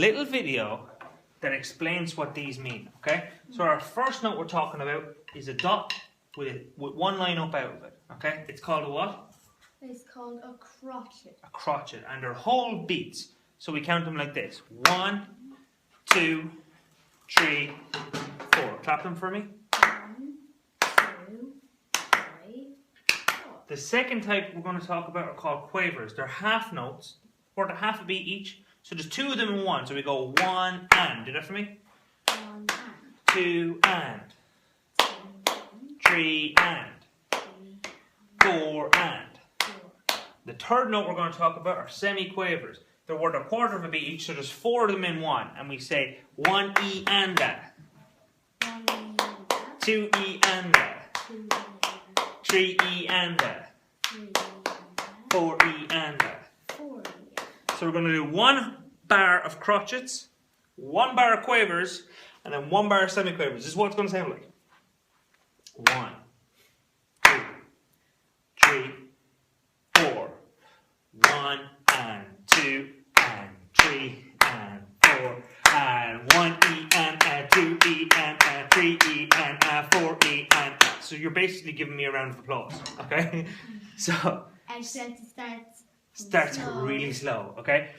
little video that explains what these mean, okay? So our first note we're talking about is a dot with one line up out of it, okay? It's called a what? It's called a crotchet. A crotchet, and they're whole beats. So we count them like this. 1, 2, 3, 4. Clap them for me. 1, 2, 3, 4. The second type we're going to talk about are called quavers. They're half notes, or they're half a beat each. So there's two of them in one. So we go 1 and. Do that for me. 1 and. 2 and. 2 and. 3 and. 4 and. 4. The third note we're going to talk about are semi-quavers. They're worth a quarter of a beat each, so there's 4 of them in one. And we say 1 E and a. 1 E and a. 2 E and a. 2 E and a. 3 E and a. 3 E and a. 4 E and a. 4 E. So we're going to do 1 bar of crotchets, 1 bar of quavers, and then 1 bar of semi-quavers. This is what it's going to sound like. 1, 2, 3, 4. 1 and 2 and 3 and 4 and 1 E and a, 2 E and a, 3 E and a, 4 E and a. So you're basically giving me a round of applause, okay? So Except it starts slow. really slow, okay?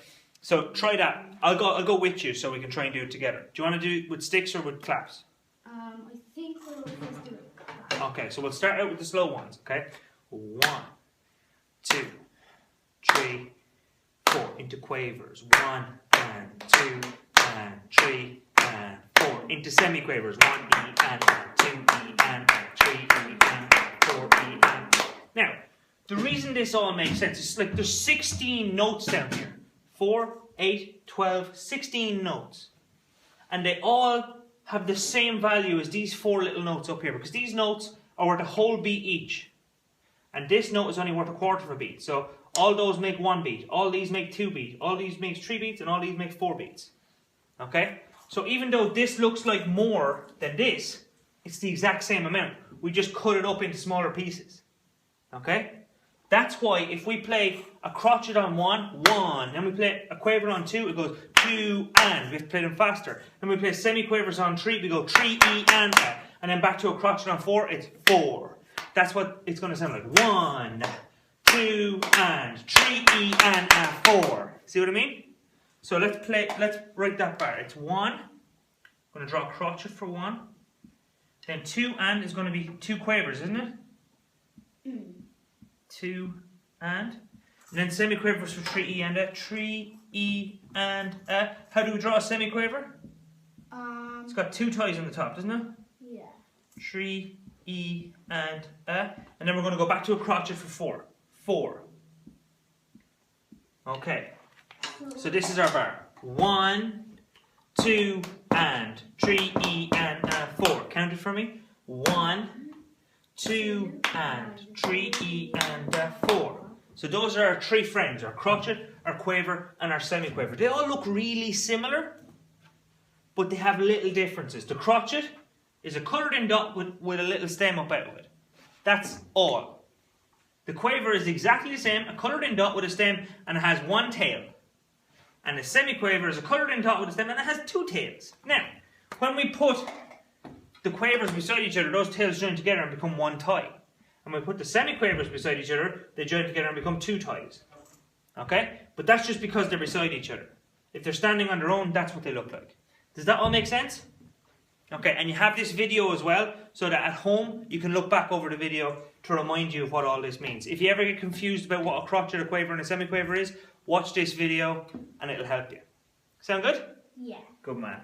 So try that. I'll go with you so we can try and do it together. Do you want to do it with sticks or with claps? I think we'll just do it. Okay, so we'll start out with the slow ones, okay? 1, 2, 3, 4 into quavers. 1 and 2 and 3 and 4 into semi-quavers. 1 E and a, 2 E and a, 3 E and a, 4 E and a. Now, the reason this all makes sense is like there's 16 notes down here. 4, 8, 12, 16 notes. And they all have the same value as these 4 little notes up here, because these notes are worth a whole beat each. And this note is only worth a quarter of a beat. So all those make 1 beat, all these make 2 beats, all these make 3 beats, and all these make 4 beats. Okay? So even though this looks like more than this, it's the exact same amount. We just cut it up into smaller pieces. Okay? That's why if we play a crotchet on 1, 1, then we play a quaver on 2, it goes 2 and. We have to play them faster. Then we play semi-quavers on 3, we go 3 E and a. And then back to a crotchet on 4, it's 4. That's what it's going to sound like. 1, 2 and 3 E and a, 4. See what I mean? So let's write that bar. It's 1. I'm going to draw a crotchet for 1. Then 2 and is going to be 2 quavers, isn't it? 2 and then semi-quavers for 3 E and a, 3 E and a. How do we draw a semi-quaver? It's got 2 ties on the top, doesn't it? Yeah. 3 E and a. And then we're going to go back to a crotchet for 4. 4. Okay. So this is our bar. 1, 2 and 3 E and a, 4. Count it for me. 1, 2 and 3 E and a, 4. So those are our 3 friends, our crotchet, our quaver, and our semi-quaver. They all look really similar, but they have little differences. The crotchet is a coloured in dot with a little stem up out of it. That's all. The quaver is exactly the same, a coloured in dot with a stem, and it has 1 tail. And the semi-quaver is a coloured in dot with a stem, and it has 2 tails. Now, when we put the quavers beside each other, those tails join together and become 1 tie. And when we put the semi-quavers beside each other, they join together and become 2 ties. Okay? But that's just because they're beside each other. If they're standing on their own, that's what they look like. Does that all make sense? Okay, and you have this video as well, so that at home you can look back over the video to remind you of what all this means. If you ever get confused about what a crotchet, a quaver, and a semi-quaver is, watch this video and it'll help you. Sound good? Yeah. Good man.